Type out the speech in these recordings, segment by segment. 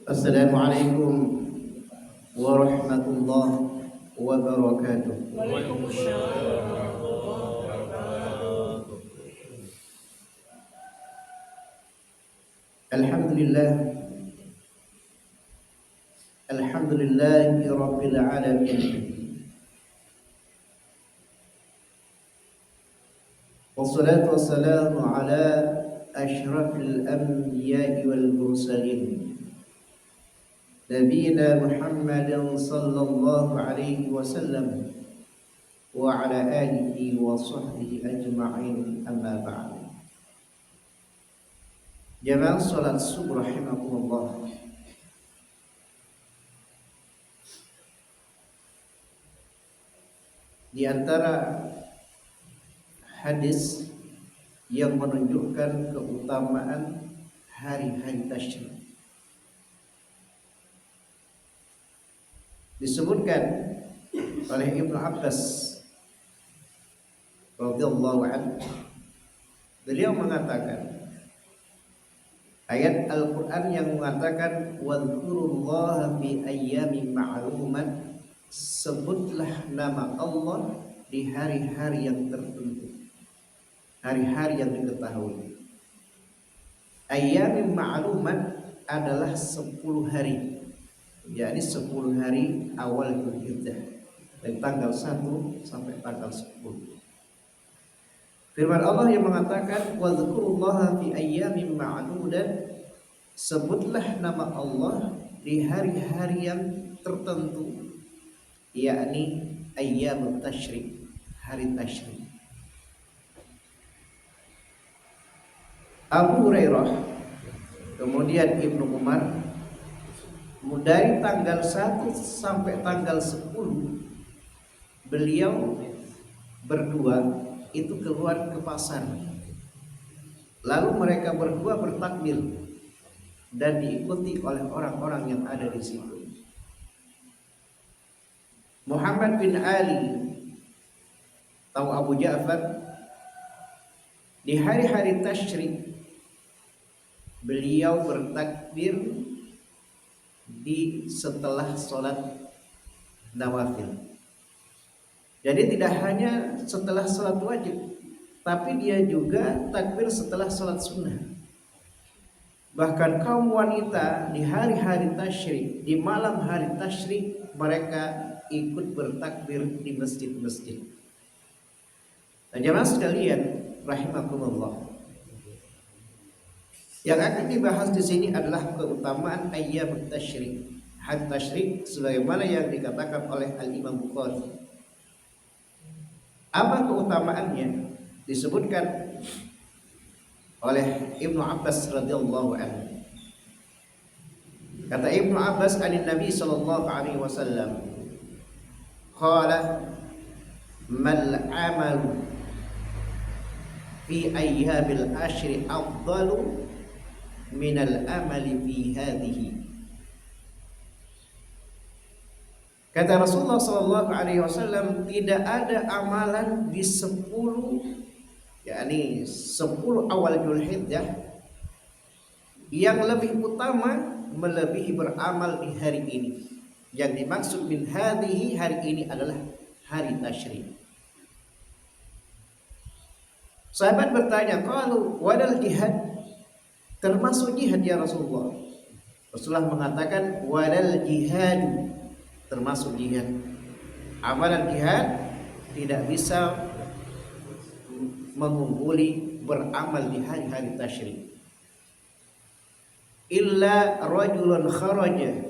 Assalamualaikum warahmatullahi wabarakatuh. Alhamdulillah, alhamdulillahi rabbil alamin. Wassalatu wassalamu ala asyrafil anbiya'i wal mursalin. Nabiyyina Muhammadin sallallahu alaihi wasallam wa ala alihi wa sahbihi ajma'in, amma ba'd. Jamaah salat subuh rahimakumullah. Di antara hadis yang menunjukkan keutamaan hari-hari tasyrik, disebutkan oleh Ibnu Abbas radhiyallahu anhu. Beliau mengatakan ayat Al-Quran yang mengatakan wadhkurullaha fi ayyamin ma'lumat, sebutlah nama Allah di hari-hari yang tertentu, hari-hari yang diketahui. Ayyamin ma'lumat adalah 10 hari, yakni 10 hari awal Dzulhijjah, dari tanggal 1 sampai tanggal 10. Firman Allah yang mengatakan wadhkurullaha fi ayyamin ma'dudat, sebutlah nama Allah di hari-hari yang tertentu, yakni ayyamut tasyrik, hari tasyrik. Abu Hurairah kemudian Ibnu Umar, dari tanggal 1 sampai tanggal 10 beliau berdua itu keluar ke pasar. Lalu mereka berdua bertakbir dan diikuti oleh orang-orang yang ada di situ. Muhammad bin Ali atau Abu Ja'far, di hari-hari tasyrik beliau bertakbir di setelah sholat nawafil. Jadi tidak hanya setelah sholat wajib, tapi dia juga takbir setelah sholat sunnah. Bahkan kaum wanita di hari-hari tasyrik, di malam hari tasyrik, mereka ikut bertakbir di masjid-masjid. Nah, jemaah sekalian rahimakumullah, yang akan dibahas di sini adalah keutamaan ayyam tasyrik, hari tasyrik, sebagaimana yang dikatakan oleh Al-Imam Bukhari. Apa keutamaannya? Disebutkan oleh Ibnu Abbas radhiyallahu anhu. Kata Ibnu Abbas anin Nabi sallallahu alaihi wasallam, qala mal amalu fi ayyamil ashri afdalu minal amali fi hadhihi. Kata Rasulullah sallallahu alaihi wasallam, tidak ada amalan di 10, yakni 10 awal Dzulhijjah, yang lebih utama melebihi beramal di hari ini. Yang dimaksud min hadhihi, hari ini adalah hari tasyrik. Sahabat bertanya, qalu wadal jihad, termasuk jihad ya Rasulullah? Rasulullah mengatakan wadal jihad, termasuk jihad. Amalan jihad tidak bisa mengungguli beramal di hari-hari tasyrik. Illa rajulun kharaja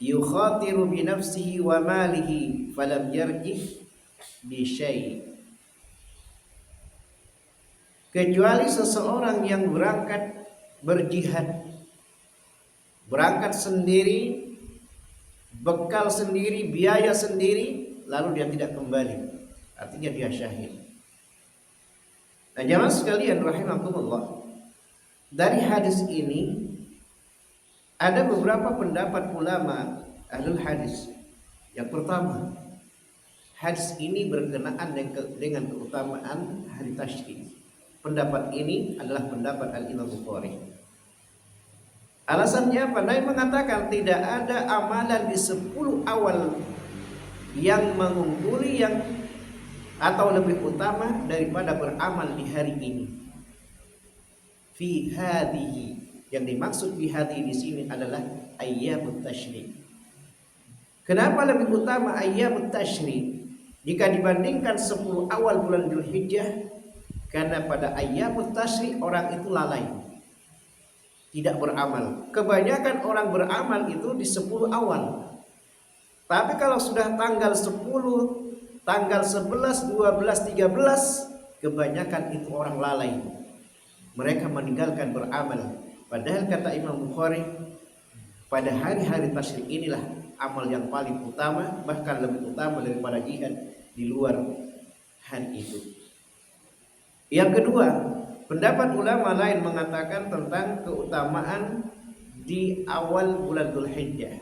yukhatiru bi nafsihi wa malihi falam yarjih bi syai'. Kecuali seseorang yang berangkat berjihad, berangkat sendiri, bekal sendiri, biaya sendiri, lalu dia tidak kembali, artinya dia syahid. Nah, jamaah sekalian rahimakumullah, dari hadis ini ada beberapa pendapat ulama ahlul hadis. Yang pertama, hadis ini berkenaan dengan keutamaan hari tasyrik. Pendapat ini adalah pendapat Al-Imam Bukhari. Alasannya apa? Nabi mengatakan tidak ada amalan di 10 awal yang mengungguli yang atau lebih utama daripada beramal di hari ini. Fi hadhihi, yang dimaksud fi hadhihi di sini adalah ayyamut tasyrik. Kenapa lebih utama ayyamut tasyrik jika dibandingkan 10 awal bulan Dzulhijjah? Karena pada ayyamut tasyrik orang itu lalai, tidak beramal. Kebanyakan orang beramal itu di 10 awal. Tapi kalau sudah tanggal 10, tanggal 11, 12, 13, kebanyakan itu orang lalai. Mereka meninggalkan beramal. Padahal kata Imam Bukhari, pada hari-hari tasyrik inilah amal yang paling utama, bahkan lebih utama daripada jihad di luar hari itu. Yang kedua, pendapat ulama lain mengatakan tentang keutamaan di awal bulan Dzulhijjah,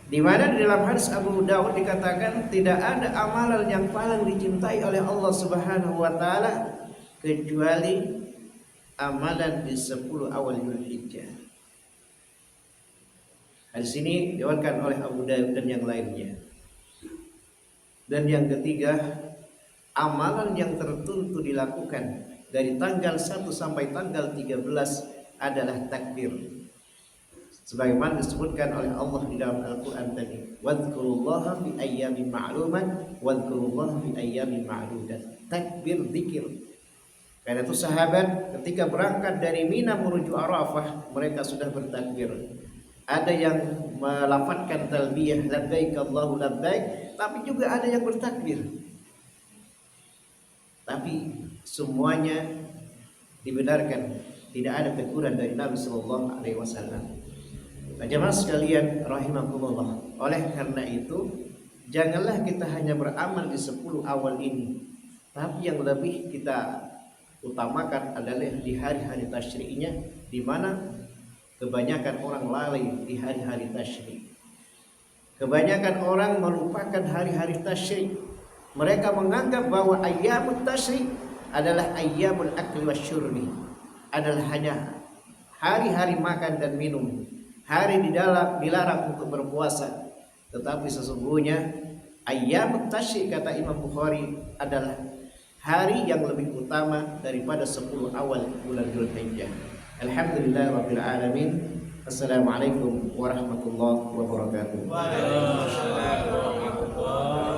di mana di dalam hadis Abu Dawud dikatakan tidak ada amalan yang paling dicintai oleh Allah Subhanahu wa taala kecuali amalan di 10 awal Dzulhijjah. Hadis ini diriwayatkan oleh Abu Dawud dan yang lainnya. Dan yang ketiga, amalan yang tertentu dilakukan dari tanggal 1 sampai tanggal 13 adalah takbir. Sebagaimana disebutkan oleh Allah di dalam Al-Quran tadi, wadhkurullaha fi ayyamin ma'lumat, wadhkurullaha fi ayyamin ma'dudat. Takbir, zikir. Karena itu sahabat ketika berangkat dari Mina menuju Arafah, mereka sudah bertakbir. Ada yang melafadzkan talbiyah labbaik Allahu labbaik, tapi juga ada yang bertakbir. Tapi semuanya dibenarkan, tidak ada teguran dari Nabi sallallahu alaihi wasallam. Jemaah sekalian rahimakumullah. Oleh karena itu, janganlah kita hanya beramal di 10 awal ini, tapi yang lebih kita utamakan adalah di hari-hari tasyriknya, di mana kebanyakan orang lalai di hari-hari tasyrik. Kebanyakan orang melupakan hari-hari tasyrik. Mereka menganggap bahwa ayyamut tasyrik adalah ayyamul akli wasyurbi, adalah hanya hari-hari makan dan minum, hari dilarang untuk berpuasa. Tetapi sesungguhnya ayyamut tasyrik, kata Imam Bukhari, adalah hari yang lebih utama daripada 10 awal bulan Dzulhijjah. Alhamdulillah rabbil alamin. Assalamualaikum warahmatullahi wabarakatuh. Waalaikumsalam warahmatullahi wabarakatuh.